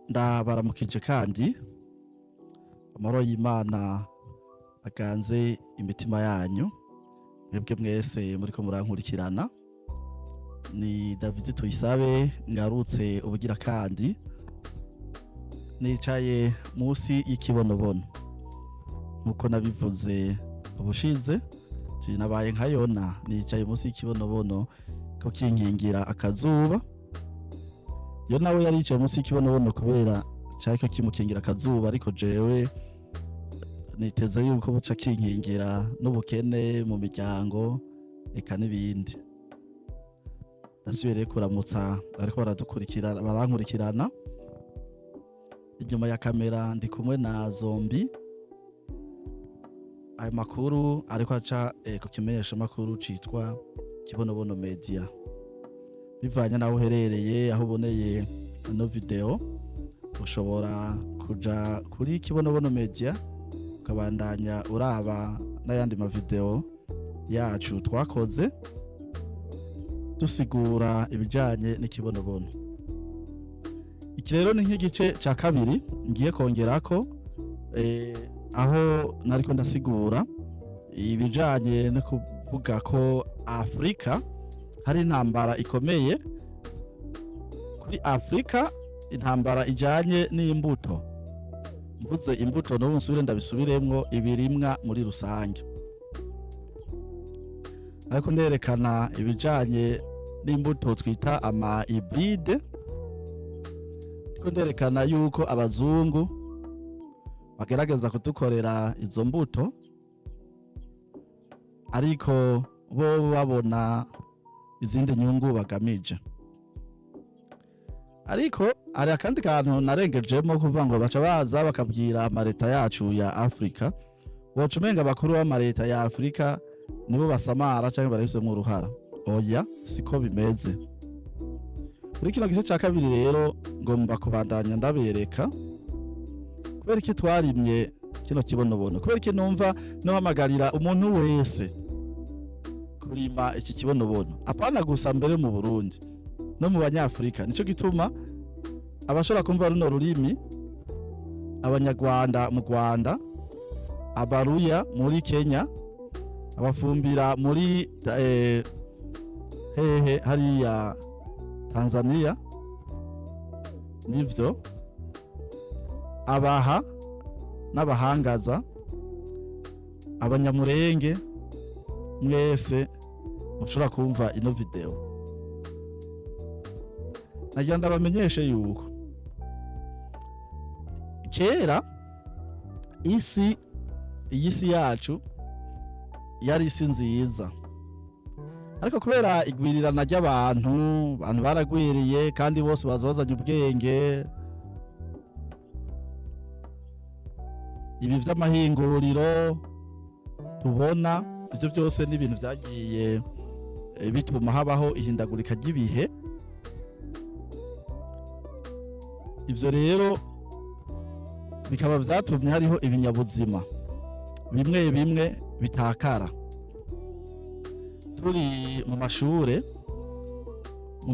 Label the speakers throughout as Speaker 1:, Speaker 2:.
Speaker 1: Ndabaramukije kandi amahoro y'Imana aganze imitima yanyu, mwebwe mwese muriko murankurikirana. Ni David Tuyisabe ngarutse ubugira kandi, nicaye musi y'ikibonobono nkuko nabivuze ubushize. Nabaye nka Yona, nicaye musi y'ikibonobono ko kinkingira akazuba. Yona we yaricaye musi y'ikibonobono kubera cyariko kimukingira akazuba, ariko jewe niteze yuko buca kinkingira n'ubukene mu miryango eka n'ibindi. Ndasubiriye kuramutsa ariko barankurikirana. Inyuma ya kamera ndi kumwe na Zombi. Ayo makuru ariko aca ku kimenyesha makuru citwa Kibonobono Media. Bivanye naho uherereye, aho uboneye ino video, ushobora kuja kuri Kibonobono Media ukabandanya uraba n'ayandi mavideo yacu twakoze dusigura ibijanye n'ikibonobono. Iki rero ni nk'igice ca kabiri ngiye kongerako, aho nariko ndasigura ibijanye no kuvuga ko Afrika hari intambara ikomeye kuri Afrika, intambara ijanye n'imbuto. Mvuze imbuto n'ubu nsubire ndabisubiremwo, ibirimwa muri rusange. Ariko nderekana ibijanye n'imbuto twita ama hybride. Ariko nderekana yuko abazungu bagerageza kudukorera izo mbuto, ariko bo babona izindi nyungu bagamije. Ariko hari akandi kantu narengejemo kuvuga ngo baca baza bakabwira amareta yacu ya Afrika, woca umenga abakuru b'amareta ya Afrika nibo basamara canke barabifisemo uruhara. Oya, siko bimeze. Muri kino gice ca kabiri rero ngomba kubandanya ndabereka kubera iki twarimye kino kibonobono, kubera iki numva nohamagarira umuntu wese kurima iki kibonobono, apana gusa mbere mu Burundi no mu Banyafrika. Nico gituma abashobora kumva runo rurimi, Abanyarwanda mu Rwanda, Abaruya muri Kenya, Abafumbira muri hariya Tanzania, nivyo Abaha n'Abahangaza, Abanyamurenge, mwese mushobora kumva ino video. Nagira ndabamenyeshe yuko kera iyi si yacu yari isi nziza, ariko kubera igwirirana ry'abantu, abantu baragwiriye kandi bose bazanye ubwenge. Ibi vy'amahinguriro tubona, ivyo byose ni ibintu vyagiye bituma habaho ihindagurika ry'ibihe. Ivyo rero bikaba vyatumye hariho ibinyabuzima bimwe bimwe bitakara. Turi mu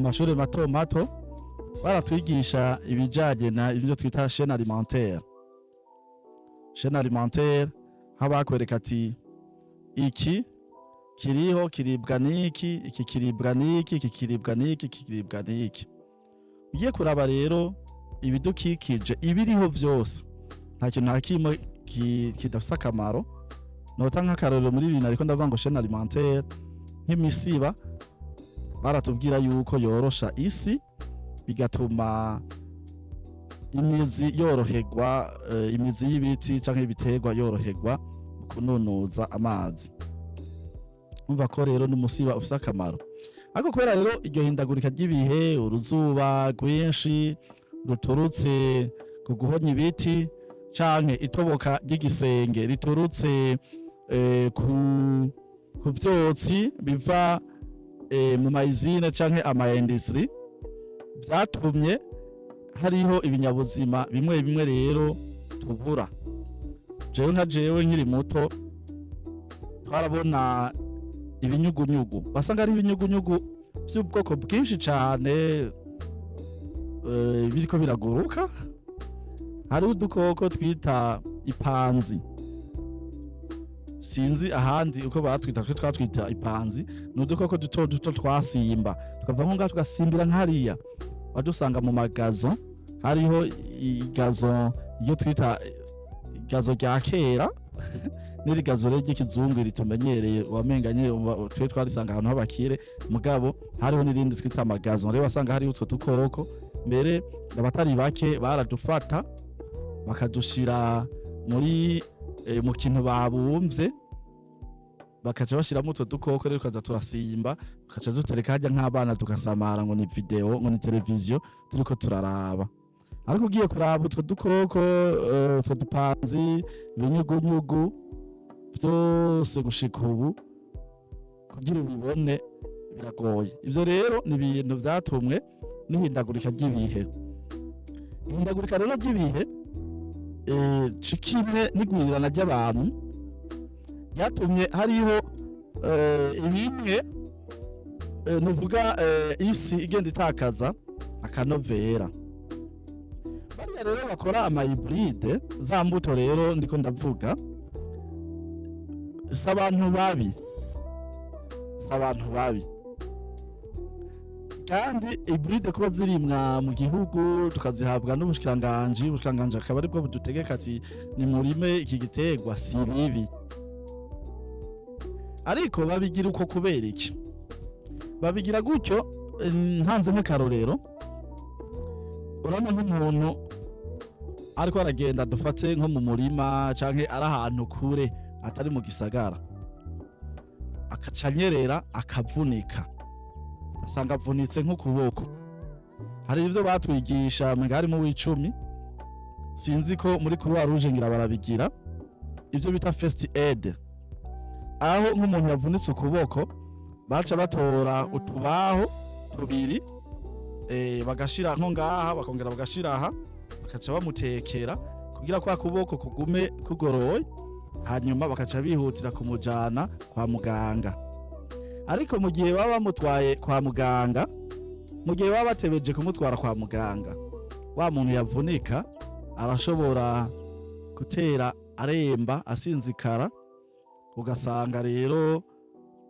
Speaker 1: mashure mato mato baratwigisha ibijanye na ibyo twita chaîne alimentaire. Chaîne alimentaire habakwereka ati iki kiriho kiribwa niki, iki kiribwa niki, iki kiribwa niki, iki kiribwa niki. Ugiye kuraba rero ibidukikije ibiriho vyose, nta kintu na kimwe kidafise akamaro. Notanga akarorero muri ibintu ariko ndavuga ngo chaîne alimentaire, nk'imisiba baratubwira yuko yorosha isi, bigatuma imizi yoroherwa, imizi y'ibiti canke ibiterwa yoroherwa kununuza amazi. Umva ko rero n'umusiba ufise akamaro. Ariko kubera rero iryo hindagurika ry'ibihe, uruzuba rwinshi ruturutse ku guhonya ibiti, canke itoboka ry'igisenge riturutse ku vyotsi biva mu mayizine canke ama industry, vyatumye hariho ibinyabuzima bimwe bimwe rero tubura. Jewe nkiri muto twarabona ibinyugunyugu, basanga ari ibinyugunyugu vy'ubwoko bwinshi cane biriko biraguruka hariho udukoko twita ipanzi, sinzi ahandi uko batwita, twe twatwita ipanzi. Ni udukoko duto duto twasimba, tukava nko ngaho tugasimbira nk'hariya wadusanga mu magazo. Hariho igazo iyo twita igazo rya kera n'irigazo rero ry'ikizungu ritumenyereye wamenganye twe twarisanga ahantu h'abakire, mugabo hariho n'irindi twita amagazo. Rero wasanga hariho utwo dukoko, mbere abatari bake baradufata bakadushira muri mu kintu babumvye, bakaca bashiramo utwo dukoko, rero tukaza turasimba, tukaca dutereka harya nk'abana tugasamara ngo ni video, ngo ni televiziyo turiko turaraba. Ariko ugiye kuraba utwo dukoko, utwo dupanzi, ibinyugunyugu vyose gushika ubu kugira ubibone biragoye. Ivyo rero ni ibintu vyatumwe n'ihindagurika ry'ibihe. Ihindagurika rero ry'ibihe cikimwe n'igwirirana ry'abantu ryatumye hariho bimwe nuvuga isi igenda itakaza akanovera. Bariya rero bakora ama hybride, za mbuto rero ndiko ndavuga, si abantu babi, kandi hybride kuba zirimwa mu gihugu tukazihabwa n'ubushikiranganji akaba aribwo budutegeka ati ni murime iki giterwa, si bibi. Ariko babigira uko kubera iki? Babigira gutyo, ntanze nk'akarorero, urabona nk'umuntu ariko aragenda, dufate nko mu murima canke ari ahantu kure atari mu gisagara, akaca anyerera akavunika, asanga avunitse nk'ukuboko. Hari ivyo batwigisha mwari mu w'icumi, sinzi ko muri Croix Rouge ngira barabigira, ivyo bita first aid. Aho nk'umuntu yavunitse ukuboko baca batora utubaho tubiri, bagashira nko ngaha, bakongera bagashira aha, bakaca bamutekera kugira kwa kuboko kugume kugoroye, hanyuma bakaca bihutira kumujana kwa muganga. Ariko mu gihe baba bamutwaye kwa muganga, mu gihe baba batebeje kumutwara kwa muganga, wa muntu yavunika arashobora gutera aremba, asinzikara, ugasanga rero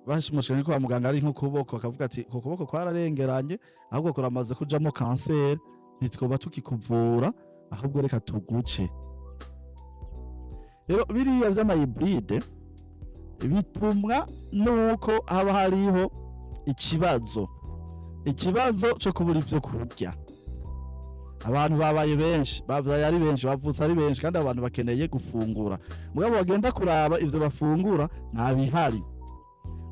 Speaker 1: bashimushije kwa muganga ari nk'ukuboko, akavuga ati ko kuboko kwararengeranye, ahubwo kuramaze kujamo kanseri, ntitwoba tukikuvura, ahubwo reka tuguce. Rero biriya vy'ama hybride bitumwa nuko haba hariho ikibazo cyo kubura ivyo kurya. Abantu babaye benshi, bavyaye ari benshi, bavutse ari benshi, kandi abantu bakeneye gufungura, mugabo bagenda kuraba ivyo bafungura nta bihari.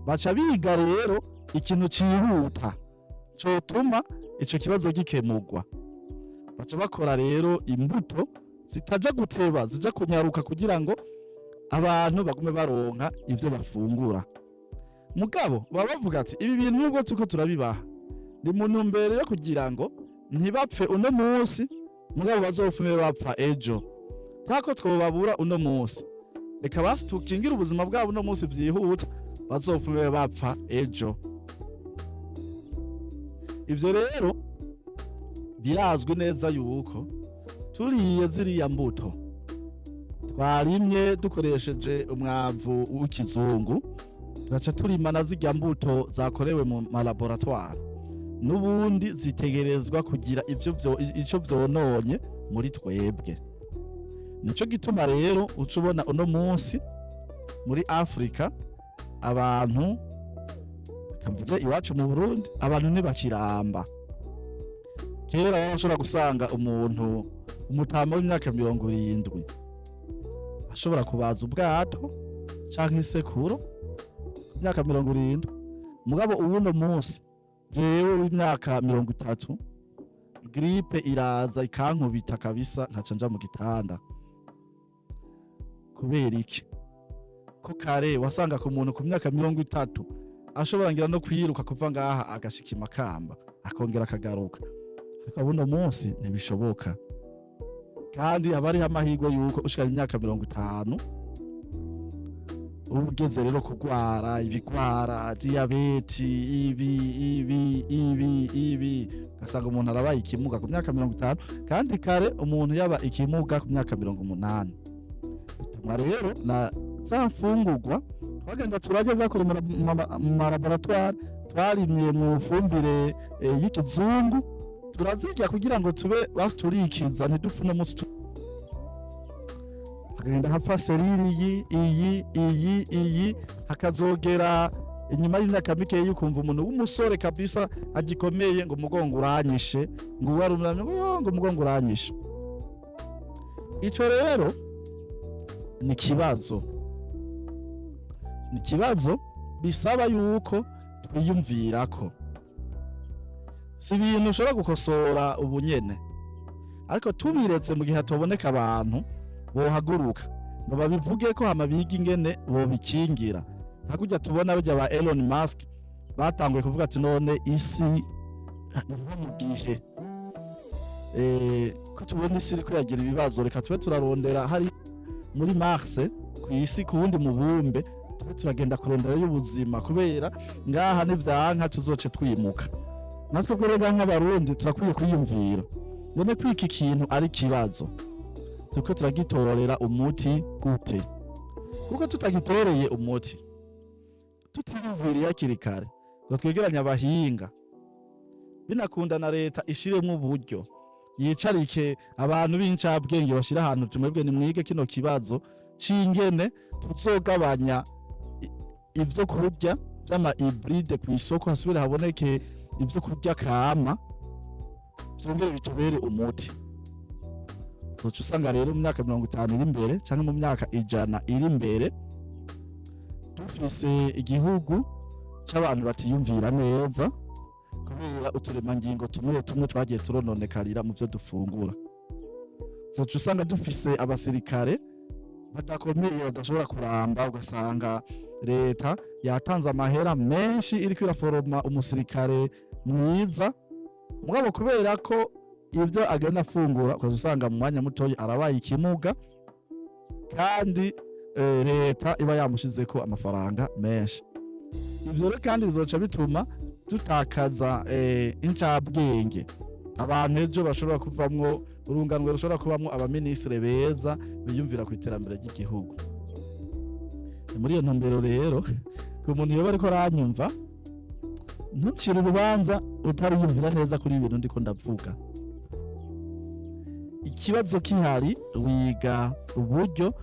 Speaker 1: Baca biga rero ikintu cihuta cotuma ico kibazo gikemurwa. Baca bakora rero imbuto zitaja guteba, zija kunyaruka kugira ngo abantu bagume baronka ivyo bafungura. Mugabo baba bavuga ati ibi bintu nubwo tuko turabibaha, ni mu ntumbero yo kugira ngo ntibapfe uno munsi, mugabo bazofume bapfa ejo. Tako twobabura uno munsi, reka basi tukingira ubuzima bwabo uno munsi vyihuta, bazofume bapfa ejo. Ivyo rero birazwi neza yuko turiye ziriya mbuto twarimye dukoresheje umwavu w'ikizungu, tugaca turima na zirya mbuto zakorewe mu malaboratoire, n'ubundi zitegerezwa kugira ico vyononye muri twebwe. Nico gituma rero uca ubona uno munsi muri Afrika abantu, kavuga iwacu mu Burundi, abantu ntibakiramba. Kera washobora gusanga umuntu umutama w'imyaka 70 ashobora kubaza ubwato canke isekuro ku myaka 70, mugabo ubuno munsi jewe w'imyaka 30 gripe iraza ikankubita kabisa, nkaca nja mu gitanda. Kubera iki? Ko kare wasanga ku muntu ku myaka 30 ashobora ngira no kwiruka kuva ngaha agashika Makamba akongera akagaruka, ariko ubuno munsi ntibishoboka. Kandi abari amahirwe yuko ushika imyaka 50 ugeze rero kugwara ibigwara, diabete, ibi ugasanga umuntu arabaye ikimuga ku myaka 50 kandi kare umuntu yaba ikimuga ku myaka 80. Bituma rero na za mfungurwa twagenda turageza kuri mu laboratoire twarimye mu fumbire y'ikizungu turazirya kugira ngo tube basiturikiza ntidupfe no musi hagenda hapfa seriri iyi hakazogera inyuma y'imyaka mike yukumva umuntu w'umusore kabisa agikomeye ngo umugongo uranyishe ngo warunamye ngo umugongo uranyishe. Ico rero ni kibazo bisaba yuko twiyumvirako, si ibintu ushobora gukosora ubunyene, ariko tubiretse mu gihe hatoboneka abantu bohaguruka ngo babivuge ko hama biga ingene bobikingira. Hakurya tubona burya ba Elon Musk batanguye kuvuga ati none isi niho mu gihe ko tubona isi iriko yagira ibibazo, reka tube turarondera hari muri Mars ku isi ku wundi mubumbe tube turagenda kurondera y'ubuzima, kubera ngaha nivyanka tuzoce twimuka. Natwe kurega nk'abarundi turakwiye kwiyumvira none kwiki kintu ari kibazo tuko turagitorera umuti gute, kuko tutagitoreye umuti tutiyumviriye hakiri kare ngo twegeranye abahinga binakunda na leta ishiremwo uburyo yicarike abantu b'incabwenge bashira ahantu tumwebwe nimwige kino kibazo c'ingene tuzogabanya ivyo kurya vy'ama hybride ku isoko, hasubire haboneke ivyo kurya kama vyongere bitubere umuti. Soca usanga rero mu myaka 50 iri imbere canke mu myaka 100 iri imbere dufise igihugu c'abantu batiyumvira neza kubera uturemangingo tumwe twagiye turononekarira mu vyo dufungura. Soca usanga dufise abasirikare badakomeye badashobora kuramba, ugasanga leta yatanze amahera menshi iriko iraforoma umusirikare mwiza, mugabo kubera ko ivyo agenda afungura ukazusanga mu mwanya mutoyi arabaye ikimuga kandi leta iba yamushizeko amafaranga menshi. Ivyo rero kandi bizoca bituma tutakaza incabwenge, abantu ejo bashobora kuvamwo urunganwe rushobora kubamwo abaministre beza biyumvira ku iterambere ry'igihugu. Muri iyo ntumbero rero ku muntu yoba ariko aranyumva ntucire urubanza utariyumvira neza kuri ibintu ndiko ndavuga. Ikibazo kihari wiga uburyo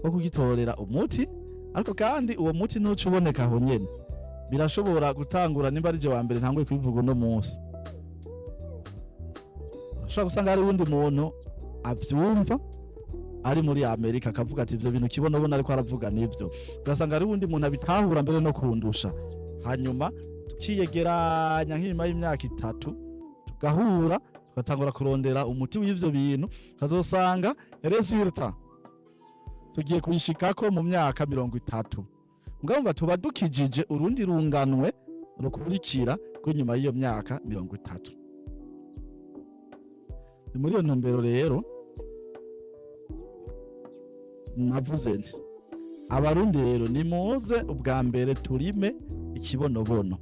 Speaker 1: bwo kugitorera umuti, ariko kandi uwo muti ntuce uboneka aho nyene, birashobora gutangura nimba arije wa mbere ntanguye kubivuga uno munsi. Ushobora gusanga hari uwundi muntu avyumva ari muri Amerika akavuga ati ivyo bintu kibonabona ariko aravuga nivyo, ugasanga hari uwundi muntu abitahura mbere no kundusha, hanyuma tukiyegeranya nk'nyuma y'imyaka 3 tugahura tugatangura kurondera umuti w'ivyo bintu, kazosanga resulta tugiye kubishikako mu myaka 30. Mugabo tuba dukijije urundi runganwe rukurikira rw'inyuma y'iyo myaka 30. Muri iyo ntumbero rero navuze nti abarundi rero nimuze ubwa mbere turime ikibonobono,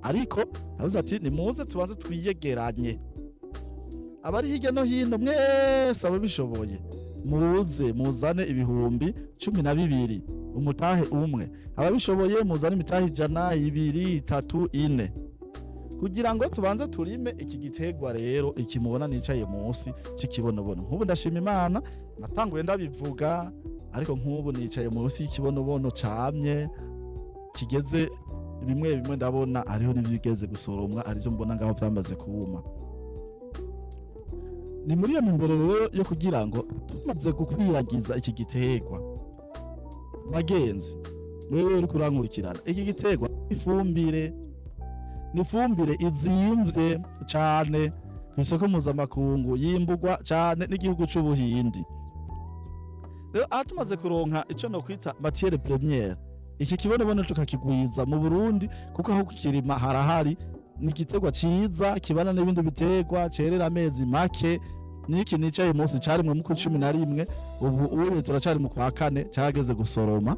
Speaker 1: ariko navuze ati nimuze tubanze twiyegeranye abari hirya no hino mwese ababishoboye muze muzane ibihumbi 12 umutahe umwe, ababishoboye muzane imitahe 100 2 3 4 kugira ngo tubanze turime iki gitegwa rero ikimubona nicaye munsi c'ikibonobono. Nk'ubu ndashima Imana natanguye ndabivuga, ariko nk'ubu nicaye munsi y'ikibonobono camye kigeze bimwe ndabona ariho n'ivyigeze gusoromwa, arivyo mbona ngaho vyamaze kuwuma. Ni muri iyo ntumbero rero yo kugira ngo tumaze gukwiragiza iki gitegwa, bagenzi wewe uri kurankurikirana, iki gitegwa ifumbire izimvye cane kw'isoko mpuzamakungu, yimbugwa cane n'igihugu c'Ubuhindi. Rero tumaze kuronka ico no kwita matière première, iki kibonobono tukakigwiza mu Burundi kuko aho kukirima harahari, ni igitegwa ciza kibana n'ibindi bitegwa, cerera amezi make. Niki nicaye munsi cari mu 11, ubu ubu turacari mu kwa 4 cyageze gusoroma,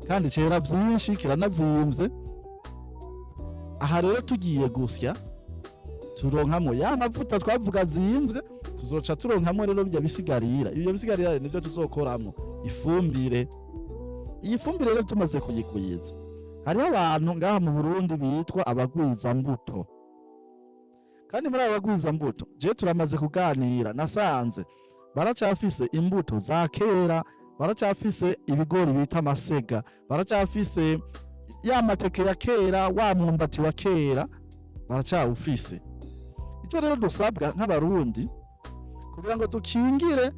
Speaker 1: kandi cera vyinshi kiranazimvye. aha rero tugiye gusya turonkamwo ya mavuta twavuga zimvye, tuzoca turonkamwo rero bya bisigarira. Ibyo bisigarira nivyo tuzokoramwo ifumbire. Iyi fumbire rero tumaze kuyigwiza, hariho abantu ngaha mu Burundi bitwa abagwiza mbuto, kandi muri abo bagwiza mbuto je turamaze kuganira, nasanze baracafise imbuto za kera, baracafise ibigori bita amasega, baracafise ya mateke ya kera, wa mwumbati wa kera baracawufise. Icyo rero dusabwa nk'abarundi kugira ngo dukingire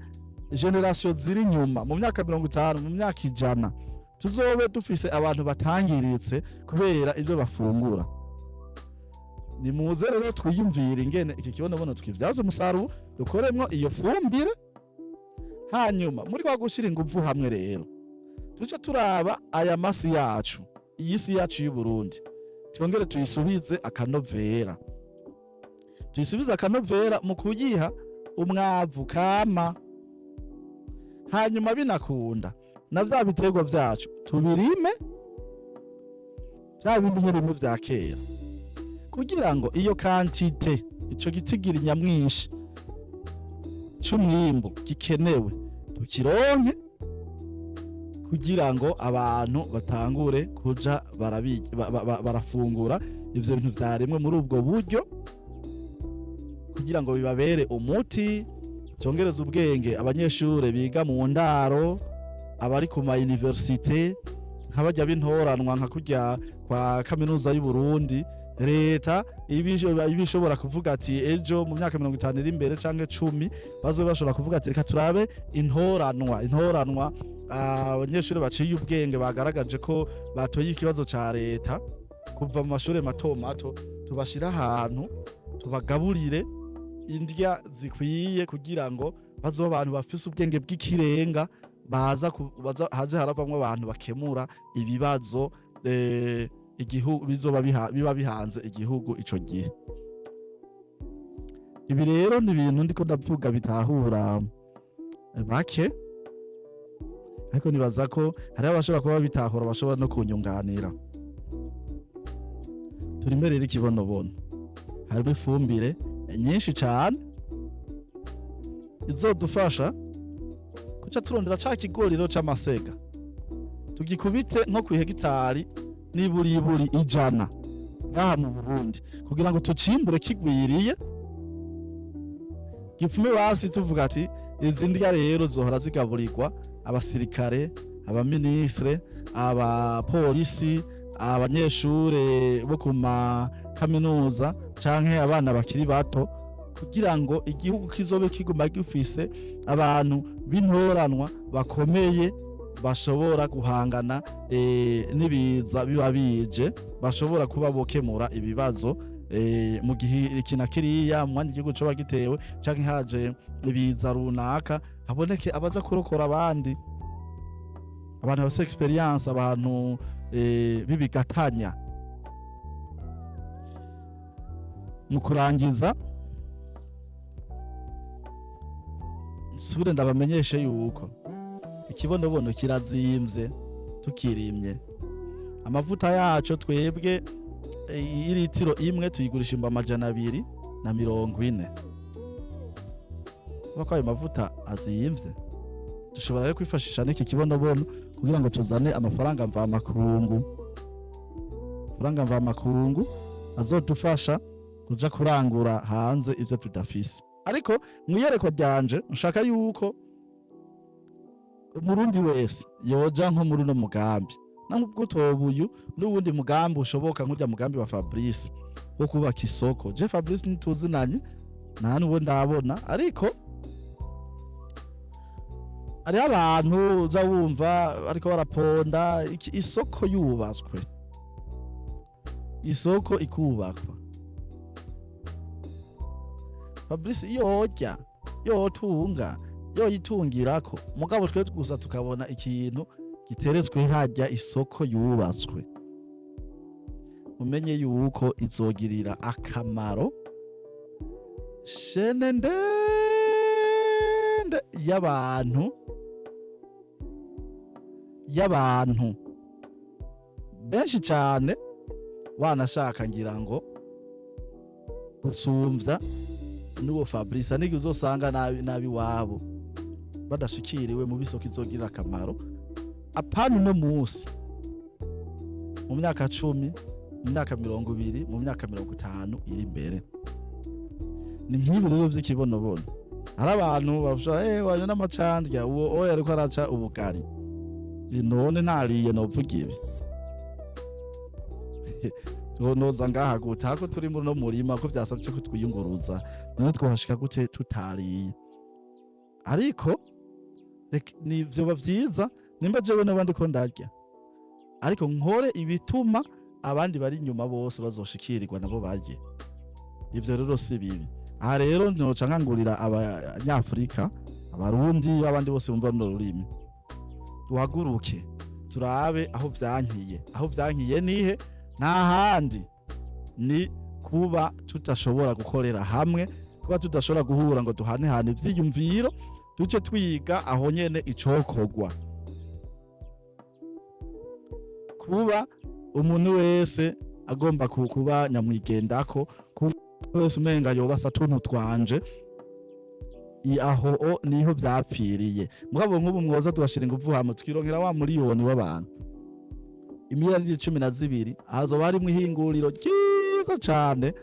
Speaker 1: generation ziri nyuma mu myaka 50 mu myaka 100 tuzobe dufise abantu batangiritse kubera ivyo bafungura. Ni muze rero twiyumvira ingene iki kibonobono twivyaza umusaruro, dukoremwo iyo fumbire, hanyuma muri kwa gushira inguvu hamwe rero tuca turaba aya masi yacu, iyi si yacu y'u Burundi twongere tuyisubize akanovera, tuyisubize akanovera mu kuyiha umwavu kama, hanyuma binakunda na vya biterwa vyacu tubirime vya bindi nyene vya kera, kugira ngo iyo kantite, ico gitigira nyamwinshi c'umwimbu gikenewe tukironke, kugira ngo abantu batangure kuja barafungura ivyo bintu vyaremwe muri ubwo buryo, kugira ngo bibabere umuti, cyongereza ubwenge abanyeshure biga mu ndaro, abari ku ma universite nk'abajya bintoranwa nka kujya kwa kaminuza y'u Burundi. Leta ibishobora kuvuga ati ejo mu myaka 50 iri imbere canke 10 bazo bashobora kuvuga ati reka turabe intoranwa abanyeshure baciye ubwenge bagaragaje ko batoye ikibazo ca leta kuva mu mashure mato mato, tubashira ahantu tubagaburire indya zikwiye kugira ngo bazo abantu bafise ubwenge bw'ikirenga haze haravamwo abantu bakemura ibibazo igihugu biba bihanze igihugu ico gihe. Ibi rero ni ibintu ndiko ndavuga bitahura bake, ariko nibaza ko hari abashobora kuba bitahura bashobora no kunyunganira. Turi imbere y'ikibonobono, hari ifumbire nyinshi cane izodufasha kuca turondera ca kigoriro c'amasega tugikubite nko ku hegitari niburi 100 ngaha mu Burundi, kugira ngo tucimbure kigwiriye gifume basi tuvuga ati izi ndya rero zohora zigaburirwa abasirikare, abaministre, abapolisi, abanyeshure bo ku ma kaminuza canke abana bakiri bato, kugira ngo igihugu kizobe kiguma gifise abantu bintoranwa bakomeye bashobora guhangana n'ibiza biba bije, bashobora kuba bokemura ibibazo mu gihe ikina kiriya mu mwanya igihugu coba gitewe canke haje ibiza runaka, haboneke abaza kurokora abandi, abantu bafise experience, abantu bibigatanya. Mu kurangiza nsubire ndabamenyeshe yuko ikibonobono kirazimvye tukirimye. Amavuta yacu twebwe iritiro imwe tuyigurisha 240. Bako ayo mavuta azimvye, dushobora rero kwifashisha n'iki kibonobono kugira ngo tuzane amafaranga mvamakungu azodufasha kuja kurangura hanze ivyo tudafise. Ariko mwiyerekwa ryanje nshaka yuko umurundi wese yoja nko muri no mugambi, nubwo tobuyu n'ubundi mugambi ushoboka nk'ujya mugambi wa Fabrice wo kubaka isoko. Je Fabrice nituzinanye nta n'uwo ndabona, ariko ari abantu uza wumva ariko baraponda isoko yubaswe, isoko ikubakwa. Fabrice yoja yotunga yoyitungirako, mugabo twe gusa tukabona ikintu giteretswe hajya isoko yubatswe, umenye yuko izogirira akamaro shene ndende y'abantu benshi cyane wanashaka ngira ngo gusumvya n'uwo Fabrice nigi uzosanga nabi wabo badashikiriwe mu bisoko izogira akamaro apana no musi mu myaka 10 mu myaka 20 mu myaka 50 iri imbere. Ni nk'ibi rero vy'ikibonobono hari abantu bavusha waje n'amacandya uwo yariko araca ubugari none ntariye novuga ibi noza ngaha guta ko turi muri no murima ko vyasabye ko twiyunguruza none twahashika gute tutariye ariko ni vyo bavyiza nimba jewe n'abandi ko ndarya ariko nkore ibituma abandi bari inyuma bose bazoshikirirwa nabo barye. Ivyo rero si bibi. Aha rero noca nkangurira abanyafrika abarundi abandi bose bumva no rurimi duhaguruke turabe aho vyankiye nihe n'ahandi ni kuba tutashobora gukorera hamwe, kuba tudashobora guhura ngo duhanehane ivyiyumviro duce twiga aho nyene icokorwa, kuba umuntu wese agomba kuba nyamwigendako wese umenga yobasa tuntu twanje aho niho vyapfiriye. Mugabo nk'ubu mwoza tugashira inguvu hamwe twironkera wa miliyoni w'abantu imiliyoni 12 hazoba harimwo ihinguriro ryiza cane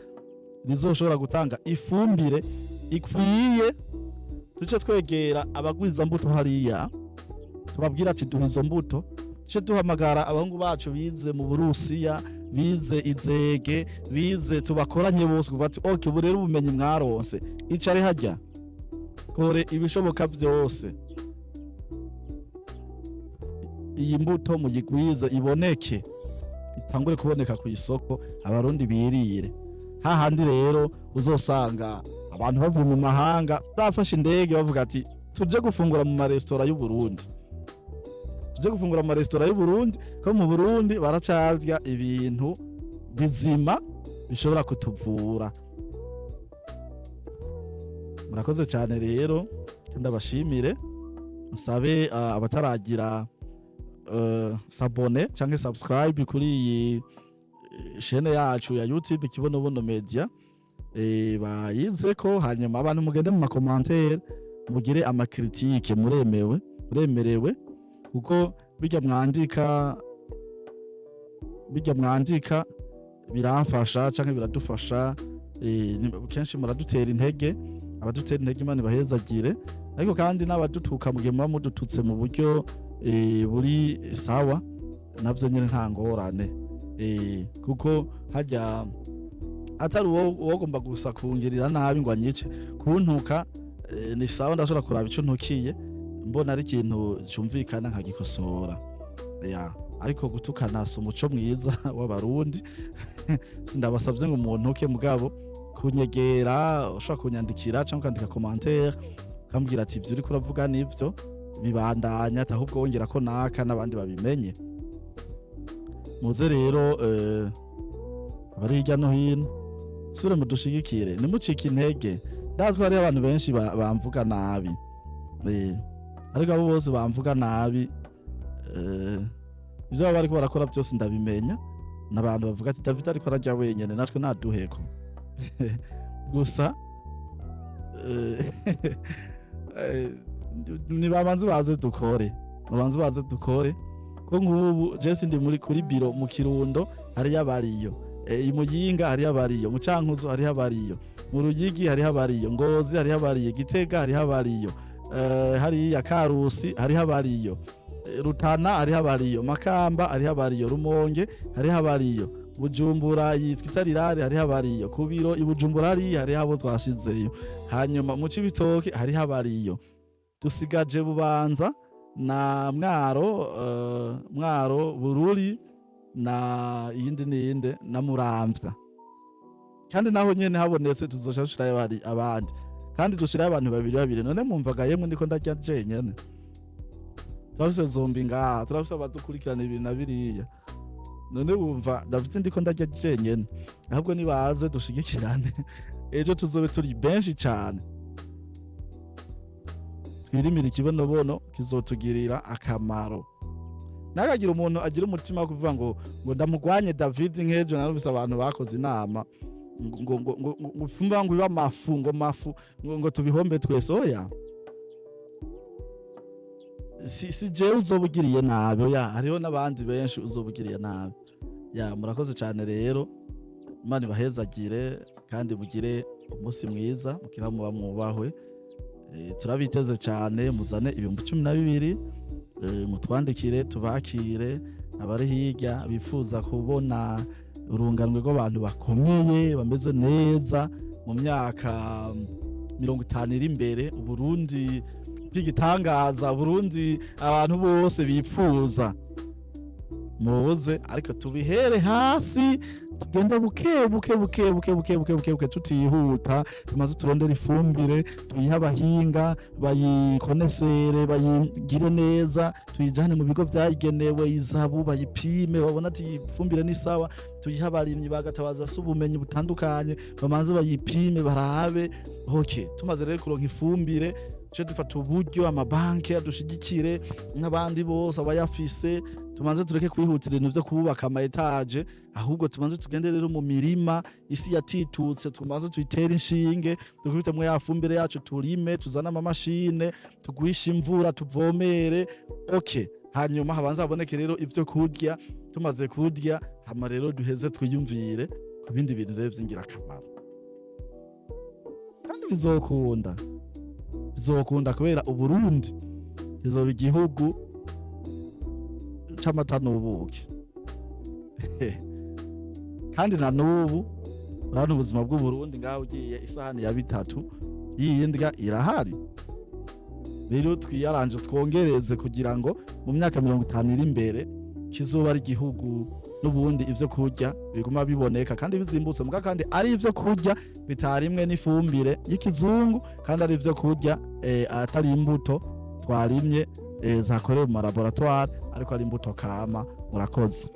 Speaker 1: rizoshobora gutanga ifumbire ikwiye. Duce twegera abagwiza mbuto hariya tubabwira ati duha izo mbuto, duce duhamagara abahungu bacu bize mu Burusiya, bize izege, bize tubakoranye bose kuva ati okay ubu rero ubumenyi mwaronse icare harya kore ibishoboka vyose iyi mbuto muyigwize iboneke itangure kuboneka ku isoko abarundi birire. Hahandi rero uzosanga abantu bavuye mu mahanga bafashe indege bavuga ati tuje gufungura mu maresitora y'u Burundi, tuje gufungura mu maresitora y'u Burundi ko mu Burundi baracarya ibintu bizima bishobora kutuvura. Murakoze cyane rero ndabashimire, nsabe abataragira sabone canke subscribe kuri iyi chaîne yacu ya YouTube Kibonobono Media bayize ko, hanyuma abantu mugende mu commentaire mugire amakritike, muremerewe kuko bijya mwandika biramfasha canke biradufasha kenshi muradutera intege, abadutera intege Imana bahezagire, ariko kandi n'abadutuka mugihe muba mudututse mu buryo buri sawa navyo nyene nta ngorane kuko hajya atari uwo gomba gusa kungirira nabi ngo anyice kuntuka ni sawa ndashobora kuraba ico ntukiye mbona ari ikintu cyumvikana nkagikosora ariko gutukana si umuco mwiza w'abarundi sindabasabye ngo umuntu uke mugabo kunyegera ushobora kunyandikira cyangwa ukandika commentaire kambwira ati ibyo uri kuravuga nivyo bibandanya ahubwo wongera ko naka n'abandi babimenye. Muze rero bari hirya no hino sure mudushigikire nimucika intege, ndazwa ari abantu benshi bamvuga nabi ariko abo bose bamvuga nabi ivyo bari ko barakora byose ndabimenya, n'abantu bavuga ati David ariko arajya wenyene natwe naduheko gusa ni babanze baze dukore ko nk'ubu Jesse ndi muri kuri biro mu Kirundo hari yabariyo imuyinga hari yabariyo mu Cankuzo hari yabariyo mu Ruyigi hari yabariyo Ngozi hari yabariyo Gitega hari yabariyo hari ya Karusi hari yabariyo Rutana hari yabariyo Makamba hari yabariyo Rumonge hari yabariyo Bujumbura yitwa Itarirare hari yabariyo ku biro i Bujumbura hari habo twashizeyo, hanyuma mu Cibitoke hari yabariyo, dusigaje Bubanza na Mwaro Bururi na yindi na Muramvya, kandi naho nyene habonetse tuzoca dushirayo abandi kandi dushirayo abantu babiri none mumvaga yemwe ndiko ndarya jenyene turafise zombi ngaha turafise abadukurikirana ibintu na biriya none bumva David ndiko ndarya jenyene ahubwo nibaze dushigikirane ejo tuzobe turi benshi cyane twirimira ikibonobono kizotugirira akamaro ntagagira umuntu agira umutima wo kuvuga ngo ndamugwanye David nk'ejo narumvise abantu bakoze inama ngo fumba ngo iba mafu ngo tubihombe twese oya si je uzobugiriye nabi oya hariho n'abandi benshi uzobugiriye nabi murakoze cyane rero Imana ibahezagire kandi mugire umunsi mwiza mukira muba mwubahwe turabiteze cyane muzane 2012 mutwandikire tubakire abari hirya bifuza kubona urunganwe rw'abantu bakomeye bameze neza mu myaka 50 iri imbere Uburundi bw'igitangaza Burundi abantu bose bipfuza muze ariko tubihere hasi tugenda buke tutihuta tumaze turondera ifumbire tuyiha abahinga bayikonesere bayigire neza tuyijane mu bigo byayigenewe izabu bayipime babona ati ifumbire ni sawa tuyiha abarimyi bagatabaza ubumenyi butandukanye bamanze bayipime barabe tumaze rero kuronka ifumbire cyo dufata uburyo amabanki adushigikire n'abandi bose abayafise tumanze tureke kwihutira ibintu byo kubaka ama etage ahubwo tumanze tugende rero mu mirima isi yatitutse tumanze tuyitere inshinge dukubite mu yafumbire yacu turime tuzana ama mashine tugwisha imvura tuvomere hanyuma habanza haboneke rero ivyo kurya tumaze kurya hama rero duheze twiyumvire ku bindi bintu rero byingira akamaro kandi bizokunda kubera Uburundi izoba igihugu c'amata n'ubuki kandi na n'ubu urabona ubuzima bw'Uburundi ngaho ugiye isahani ya 3 yiyindya irahari rero twiyaranje twongereze kugira ngo mu myaka 50 iri imbere kizoba ari igihugu n'ubundi ivyo kurya biguma biboneka kandi bizimbutse muga kandi ari ivyo kurya bitarimwe n'ifumbire y'ikizungu kandi ari ivyo kurya atari imbuto twarimye zakorewe mu laboratoire ariko ari imbuto kama murakoze